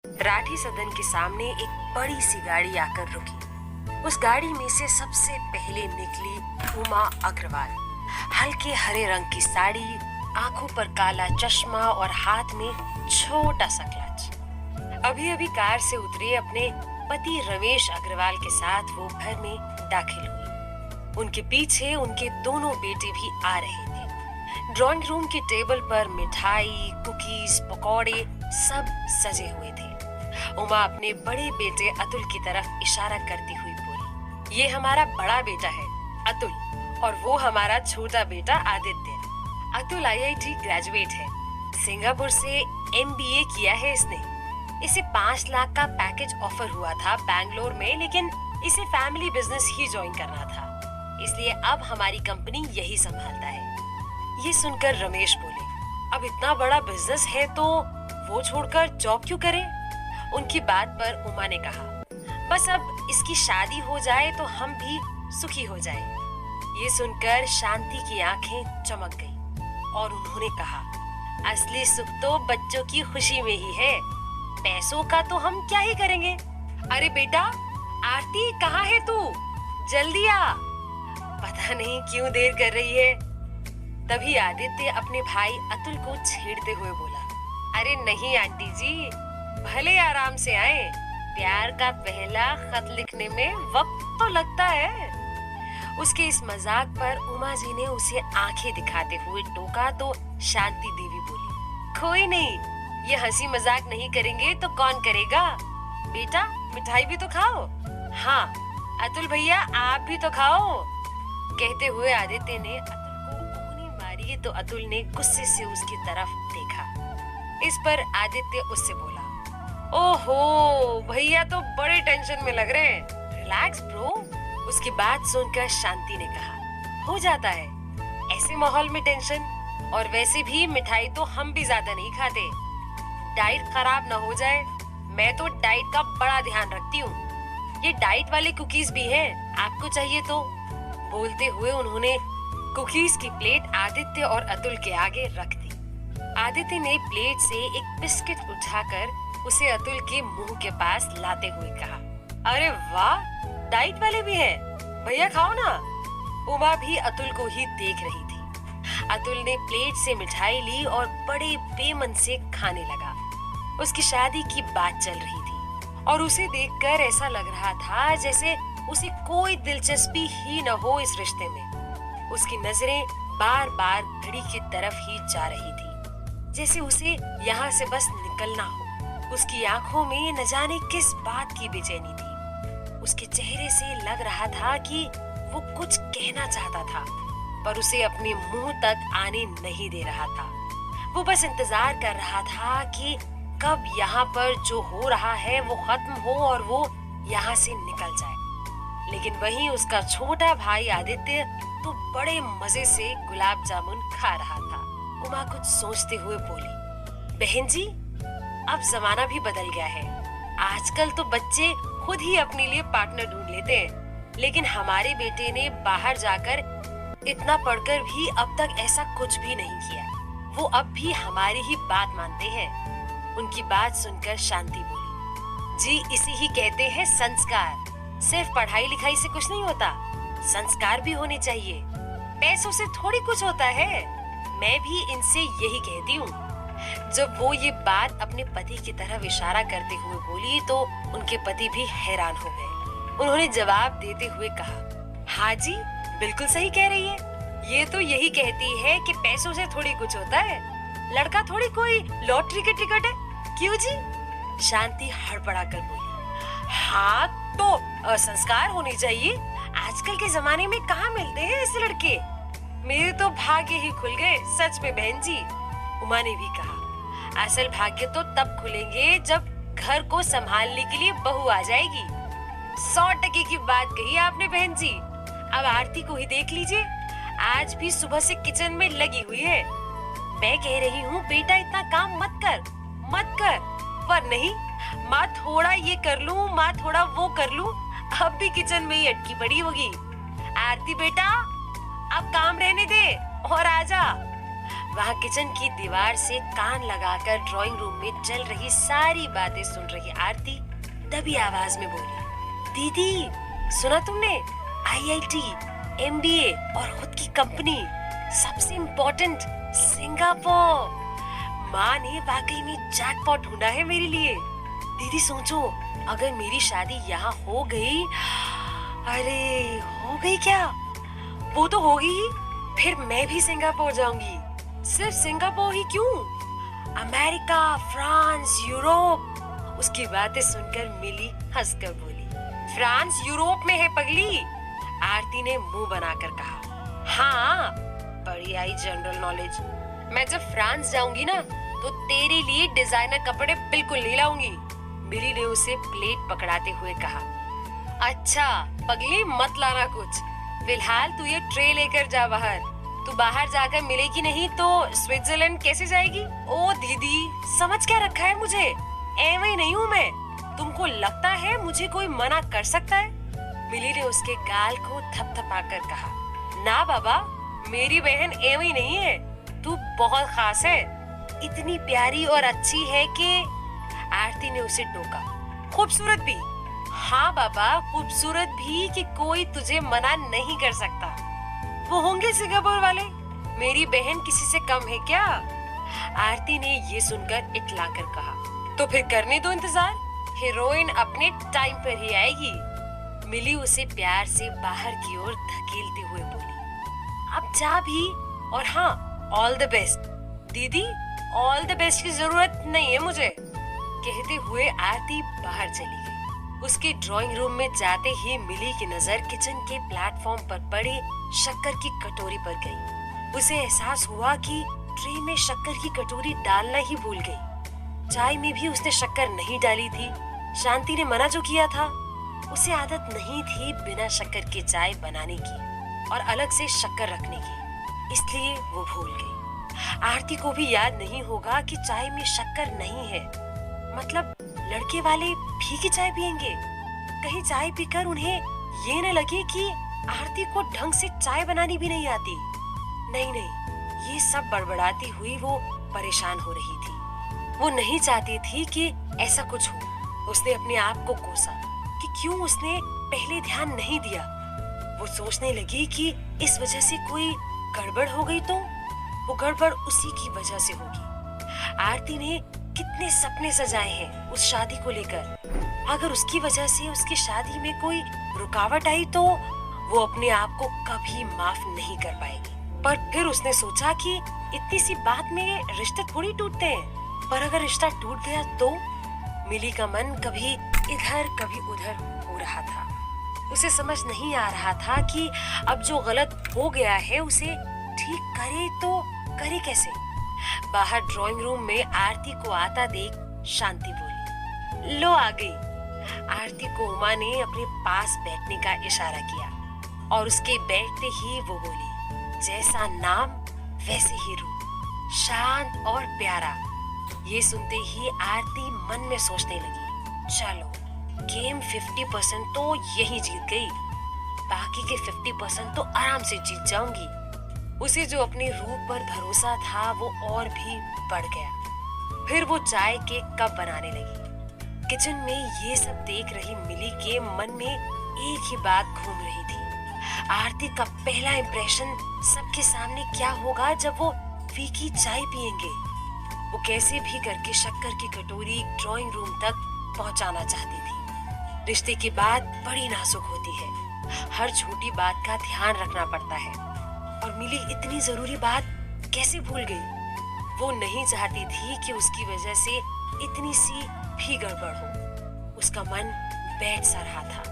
राठी सदन के सामने एक बड़ी सी गाड़ी आकर रुकी। उस गाड़ी में से सबसे पहले निकली उमा अग्रवाल। हल्के हरे रंग की साड़ी, आंखों पर काला चश्मा और हाथ में छोटा सा क्लच। अभी अभी कार से उतरे अपने पति रमेश अग्रवाल के साथ वो घर में दाखिल हुई। उनके पीछे उनके दोनों बेटे भी आ रहे थे। ड्राइंग रूम की टेबल पर मिठाई, कुकीज, पकौड़े सब सजे हुए थे। उमा अपने बड़े बेटे अतुल की तरफ इशारा करती हुई बोली, ये हमारा बड़ा बेटा है अतुल, और वो हमारा छोटा बेटा आदित्य। अतुल IIT ग्रेजुएट है, सिंगापुर से MBA किया है इसने। इसे 5 लाख का पैकेज ऑफर हुआ था बैंगलोर में, लेकिन इसे फैमिली बिजनेस ही ज्वाइन करना था, इसलिए अब हमारी कंपनी यही संभालता है। ये सुनकर रमेश बोले, अब इतना बड़ा बिजनेस है तो वो छोड़कर जॉब क्यों करे? उनकी बात पर उमा ने कहा, बस अब इसकी शादी हो जाए तो हम भी सुखी हो जाए। ये सुनकर शांति की आंखें चमक गई और उन्होंने कहा, असली सुख तो बच्चों की खुशी में ही है, पैसों का तो हम क्या ही करेंगे। अरे बेटा आरती, कहाँ है तू? जल्दी आ। पता नहीं क्यों देर कर रही है। तभी आदित्य अपने भाई अतुल को छेड़ते हुए बोला, अरे नहीं आंटी जी, भले आराम से आए, प्यार का पहला खत लिखने में वक्त तो लगता है। उसके इस मजाक पर उमा जी ने उसे आंखें दिखाते हुए टोका तो शांति देवी बोली, कोई नहीं, ये हंसी मजाक नहीं करेंगे तो कौन करेगा? बेटा मिठाई भी तो खाओ। हाँ अतुल भैया आप भी तो खाओ। कहते हुए आदित्य ने अतुल को उंगली मारी तो अतुल ने गुस्से से उसकी तरफ देखा। इस पर आदित्य उससे बोला, ओहो भैया तो बड़े टेंशन में लग रहे हैं, रिलैक्स ब्रो। उसकी बात सुनकर शांति ने कहा, हो जाता है ऐसे माहौल में टेंशन, और वैसे भी मिठाई तो हम भी ज्यादा नहीं खाते, डाइट खराब ना हो जाए। मैं तो डाइट का बड़ा ध्यान रखती हूँ, ये डाइट वाले कुकीज भी हैं, आपको चाहिए तो। बोलते हुए उन्होंने कुकीज की प्लेट आदित्य और अतुल के आगे रख दी। आदित्य ने प्लेट से एक बिस्किट उठाकर उसे अतुल के मुंह के पास लाते हुए कहा, अरे वाह, डाइट वाले भी हैं, भैया खाओ ना। उमा भी अतुल को ही देख रही थी। अतुल ने प्लेट से मिठाई ली और बड़े बेमन से खाने लगा। उसकी शादी की बात चल रही थी और उसे देखकर ऐसा लग रहा था जैसे उसे कोई दिलचस्पी ही न हो इस रिश्ते में। उसकी नजरें बार बार घड़ी की तरफ ही जा रही थी, जैसे उसे यहाँ से बस निकलना हो। उसकी आंखों में न जाने किस बात की बेचैनी थी। उसके चेहरे से लग रहा था कि वो कुछ कहना चाहता था, पर उसे अपने मुंह तक आने नहीं दे रहा था। वो बस इंतजार कर रहा था कि कब यहाँ पर जो हो रहा है वो खत्म हो और वो यहाँ से निकल जाए। लेकिन वहीं उसका छोटा भाई आदित्य तो बड़े मजे से गुलाब जामुन खा रहा था। उमा कुछ सोचते हुए बोली, बहन जी, अब जमाना भी बदल गया है, आजकल तो बच्चे खुद ही अपने लिए पार्टनर ढूंढ लेते हैं, लेकिन हमारे बेटे ने बाहर जाकर इतना पढ़कर भी अब तक ऐसा कुछ भी नहीं किया। वो अब भी हमारी ही बात मानते हैं। उनकी बात सुनकर शांति बोली, जी इसे ही कहते हैं संस्कार। सिर्फ पढ़ाई लिखाई से कुछ नहीं होता, संस्कार भी होने चाहिए, पैसों से थोड़ी कुछ होता है। मैं भी इनसे यही कहती हूँ। जब वो ये बात अपने पति की तरफ इशारा करते हुए बोली तो उनके पति भी हैरान हो गए। उन्होंने जवाब देते हुए कहा, हाँ जी बिल्कुल सही कह रही है, ये तो यही कहती है कि पैसों से थोड़ी कुछ होता है, लड़का थोड़ी कोई लॉटरी के टिकट है, क्यों जी? शांति हड़बड़ा कर बोली, हाँ तो संस्कार होने चाहिए, आजकल के जमाने में कहाँ मिलते हैं ऐसे लड़के, मेरे तो भाग्य ही खुल गए सच में बहन जी। उमा ने भी कहा, असल भाग्य तो तब खुलेंगे जब घर को संभालने के लिए बहू आ जाएगी। 100% की बात कही आपने बहन जी। अब आरती को ही देख लीजिए, आज भी सुबह से किचन में लगी हुई है। मैं कह रही हूँ बेटा इतना काम मत कर, पर नहीं, माँ थोड़ा ये कर लूँ, माँ थोड़ा वो कर लूँ, अब भी किचन में ही अटकी पड़ी होगी। आरती बेटा अब काम रहने दे और आजा। वहाँ किचन की दीवार से कान लगाकर ड्राइंग रूम में चल रही सारी बातें सुन रही आरती दबी आवाज में बोली, दीदी सुना तुमने? IIT, MBA और खुद की कंपनी, सबसे इम्पोर्टेंट सिंगापुर। माँ ने वाकई में जैकपॉट ढूंढा है मेरे लिए। दीदी सोचो, अगर मेरी शादी यहाँ हो गई, अरे हो गई क्या? वो तो होगी ही, फिर मैं भी सिंगापुर जाऊंगी। सिर्फ सिंगापुर ही क्यों, अमेरिका, फ्रांस, यूरोप। उसकी बातें सुनकर मिली हंसकर बोली, फ्रांस यूरोप में है पगली। आरती ने मुंह बनाकर कहा, हाँ बड़ी आई जनरल नॉलेज। मैं जब फ्रांस जाऊंगी ना तो तेरे लिए डिजाइनर कपड़े बिल्कुल नहीं लाऊंगी। मिली ने उसे प्लेट पकड़ाते हुए कहा, अच्छा पगली मत लाना कुछ, फिलहाल तू ये ट्रे लेकर जा बाहर। तू बाहर जाकर मिलेगी नहीं तो स्विट्जरलैंड कैसे जाएगी? ओ दीदी समझ क्या रखा है मुझे, एवं नहीं हूँ मैं। तुमको लगता है मुझे कोई मना कर सकता है? मिली ने उसके गाल को थपथपाकर कहा, ना बाबा, मेरी बहन एवं नहीं है, तू बहुत खास है, इतनी प्यारी और अच्छी है कि। आरती ने उसे टोका, खूबसूरत भी। हाँ बाबा, खूबसूरत भी कि कोई तुझे मना नहीं कर सकता। वो होंगे सिंगापुर वाले, मेरी बहन किसी से कम है क्या? आरती ने ये सुनकर इतलाकर कहा, तो फिर करने दो इंतजार, हीरोइन अपने टाइम पर ही आएगी। मिली उसे प्यार से बाहर की ओर धकेलते हुए बोली, अब जा भी, और हाँ ऑल द बेस्ट। दीदी ऑल द बेस्ट की जरूरत नहीं है मुझे। कहते हुए आरती बाहर चली गई। उसके ड्राइंग रूम में जाते ही मिली की नजर किचन के प्लेटफॉर्म पर पड़े शक्कर की कटोरी पर गई। उसे एहसास हुआ कि ट्रे में शक्कर की कटोरी डालना ही भूल गई। चाय में भी उसने शक्कर नहीं डाली थी। शांति ने मना जो किया था, उसे आदत नहीं थी बिना शक्कर की चाय बनाने की और अलग से शक्कर रखने की, इसलिए वो भूल गई। आरती को भी याद नहीं होगा कि चाय में शक्कर नहीं है। मतलब लड़के वाले फीकी चाय पियेंगे? कहीं चाय पीकर उन्हें ये न लगे कि आरती को ढंग से चाय बनानी भी नहीं आती। नहीं नहीं, ये सब बड़बड़ाती हुई वो परेशान हो रही थी। वो नहीं चाहती थी कि ऐसा कुछ हो। उसने अपने आप को कोसा कि क्यों उसने पहले ध्यान नहीं दिया। वो सोचने लगी कि इस वजह से कोई गड़बड़ हो गई तो वो गड़बड़ उसी की वजह से होगी। आरती ने कितने सपने सजाए हैं उस शादी को लेकर। अगर उसकी वजह से उसकी शादी में कोई रुकावट आई तो वो अपने आप को कभी माफ नहीं कर पाएगी। पर फिर उसने सोचा कि इतनी सी बात में रिश्ते थोड़ी टूटते हैं। पर अगर रिश्ता टूट गया तो? मिली का मन कभी इधर कभी उधर हो रहा था। उसे समझ नहीं आ रहा था कि अब जो गलत हो गया है उसे ठीक करे तो करे कैसे। बाहर ड्राइंग रूम में आरती को आता देख शांति बोली, लो आ गई। आरती को उमा ने अपने पास बैठने का इशारा किया और उसके बैठते ही वो बोली, जैसा नाम वैसे ही रूप, शांत और प्यारा। ये सुनते ही आरती मन में सोचने लगी, चलो गेम 50% तो यही जीत गई, बाकी के 50% तो आराम से जीत जाऊंगी। उसे जो अपने रूप पर भरोसा था वो और भी बढ़ गया। फिर वो चाय के कप बनाने लगी। किचन में ये सब देख रही मिली के मन में एक ही बात घूम रही थी, आरती का पहला इंप्रेशन सबके सामने क्या होगा जब वो फीकी चाय पियेंगे। वो कैसे भी करके शक्कर की कटोरी ड्राइंग रूम तक पहुंचाना चाहती थी। रिश्ते की बात बड़ी नाजुक होती है, हर छोटी बात का ध्यान रखना पड़ता है। और मिली इतनी जरूरी बात कैसे भूल गई। वो नहीं चाहती थी कि उसकी वजह से इतनी सी भी गड़बड़ हो। उसका मन बैठ सा रहा था,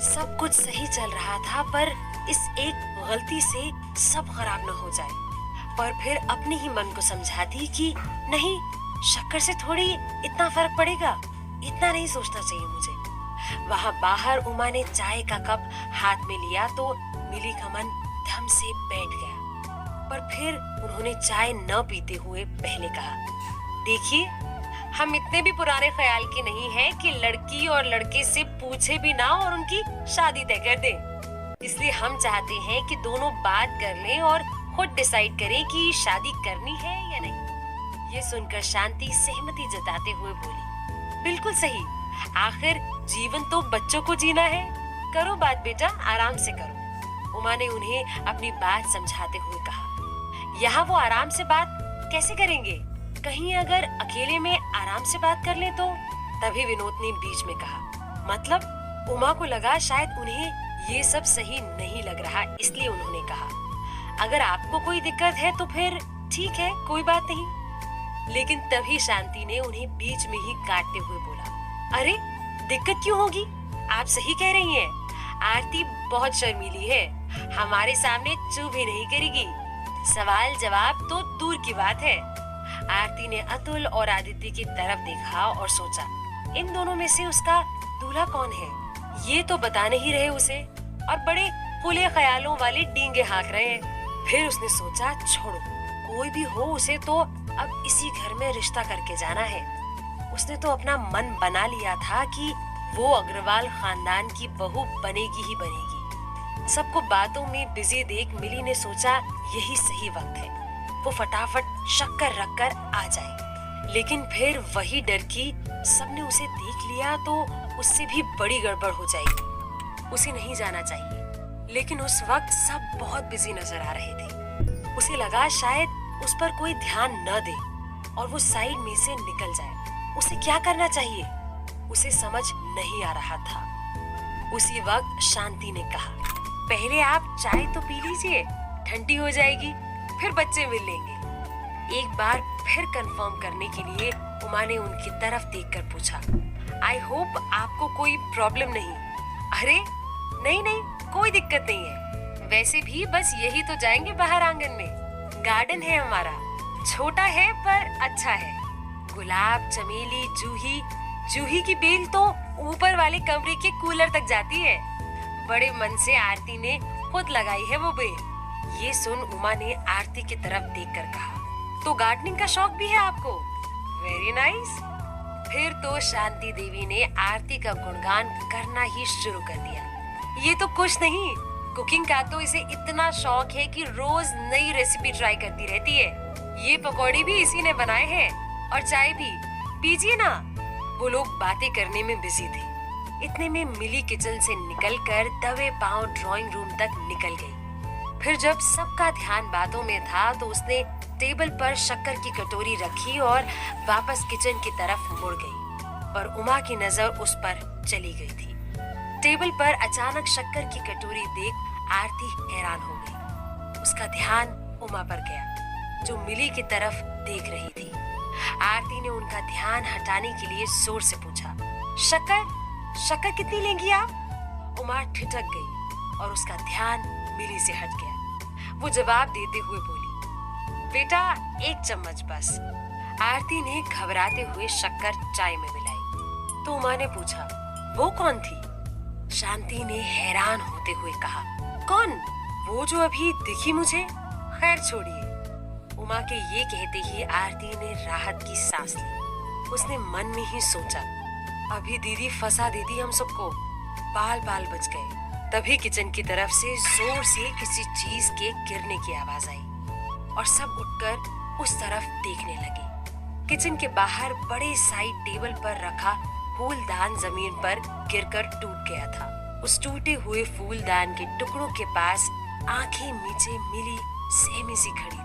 सब कुछ सही चल रहा था, पर इस एक गलती से सब खराब न हो जाए। पर फिर अपने ही मन को समझाती कि नहीं, शक्कर से थोड़ी इतना फर्क पड़ेगा, इतना नहीं सोचना चाहिए मुझे। वहाँ बाहर उमा ने चाय का कप हाथ में लिया तो मिली का मन धम से बैठ गया। पर फिर उन्होंने चाय न पीते हुए पहले कहा, देखिए हम इतने भी पुराने ख्याल के नहीं हैं कि लड़की और लड़के से पूछे भी ना और उनकी शादी तय कर दें। इसलिए हम चाहते हैं कि दोनों बात कर लें और खुद डिसाइड करे कि शादी करनी है या नहीं। ये सुनकर शांति सहमति जताते हुए बोली, बिल्कुल सही, आखिर जीवन तो बच्चों को जीना है। करो बात बेटा, आराम से करो। उमा ने उन्हें अपनी बात समझाते हुए कहा। यहाँ वो आराम से बात कैसे करेंगे? कहीं अगर अकेले में आराम से बात कर ले तो? तभी विनोद ने बीच में कहा। मतलब? उमा को लगा शायद उन्हें ये सब सही नहीं लग रहा, इसलिए उन्होंने कहा, अगर आपको कोई दिक्कत है तो फिर ठीक है, कोई बात नहीं। लेकिन तभी शांति ने उन्हें बीच में ही काटते हुए बोला, अरे दिक्कत क्यों होगी? आप सही कह रही हैं। आरती बहुत शर्मीली है, हमारे सामने चुप भी नहीं करेगी। सवाल जवाब तो दूर की बात है। आरती ने अतुल और आदित्य की तरफ देखा और सोचा, इन दोनों में से उसका दूल्हा कौन है? ये तो बता नहीं रहे उसे और बड़े खुले ख्यालों वाले डींगे हाँक रहे हैं। फिर उसने सोचा, छोड़ो, कोई भी हो उसे तो अब इसी घर में रिश्ता करके जाना है। उसने तो अपना मन बना लिया था कि वो अग्रवाल खानदान की बहू बनेगी ही बनेगी। सबको बातों में बिजी देख मिली ने सोचा यही सही वक्त है, वो फटाफट शक्कर रखकर आ जाए। लेकिन फिर वही डर की सबने उसे देख लिया तो उससे भी बड़ी गड़बड़ हो जाएगी। उसे नहीं जाना चाहिए, लेकिन उस वक्त सब बहुत बिजी नजर आ रहे थे। उसे लगा शायद उस पर कोई ध्यान न दे और वो साइड में से निकल जाए। उसे क्या करना चाहिए उसे समझ नहीं आ रहा था। उसी वक्त शांति ने कहा, पहले आप चाय तो पी लीजिए, ठंडी हो जाएगी, फिर बच्चे मिल लेंगे। एक बार फिर कंफर्म करने के लिए उमा ने उनकी तरफ देखकर पूछा, आई होप आपको कोई प्रॉब्लम नहीं? अरे नहीं नहीं, कोई दिक्कत नहीं है। वैसे भी बस यही तो जाएंगे बाहर आंगन में, गार्डन है हमारा, छोटा है पर अच्छा है। गुलाब, चमेली, जूही, जूही की बेल तो ऊपर वाले कमरे के कूलर तक जाती है। बड़े मन से आरती ने खुद लगाई है वो बेल। ये सुन उमा ने आरती की तरफ देखकर कहा, तो गार्डनिंग का शौक भी है आपको? Very nice. फिर तो शांति देवी ने आरती का गुणगान करना ही शुरू कर दिया। ये तो कुछ नहीं, कुकिंग का तो इसे इतना शौक है कि रोज नई रेसिपी ट्राई करती रहती है। ये पकौड़े भी इसी ने बनाए हैं और चाय भी, पीजिए ना। वो लोग बातें करने में बिजी थे। इतने में मिली किचन से निकलकर दबे पांव ड्राइंग रूम तक निकल गई। फिर जब सबका ध्यान बातों में था तो उसने टेबल पर शक्कर की कटोरी रखी और वापस किचन की तरफ मुड़ गई, पर उमा की नजर उस पर चली गई थी। टेबल पर अचानक शक्कर की कटोरी देख आरती हैरान हो गई। उसका ध्यान उमा पर गया जो मिली की तरफ देख रही थी। आरती ने उनका ध्यान हटाने के लिए जोर से पूछा, शक्कर शक्कर कितनी लेंगी आप? उमा ठिठक गई और उसका ध्यान मिली से हट गया। वो जवाब देते हुए बोली, बेटा 1 चम्मच बस। आरती ने घबराते हुए शक्कर चाय में मिलाई तो उमा ने पूछा, वो कौन थी? शांति ने हैरान होते हुए कहा, कौन? वो जो अभी दिखी मुझे? खैर छोड़िए। उमा के ये कहते ही आरती ने राहत की सांस ली। उसने मन में ही सोचा, अभी दीदी फंसा देती हम सबको, बाल बाल बच गए। तभी किचन की तरफ से जोर से किसी चीज के गिरने की आवाज आई और सब उठकर उस तरफ देखने लगे। किचन के बाहर बड़े साइड टेबल पर रखा फूलदान जमीन पर गिरकर टूट गया था। उस टूटे हुए फूलदान के टुकड़ों के पास आंखें मीचे मिली सहमी सी खड़ी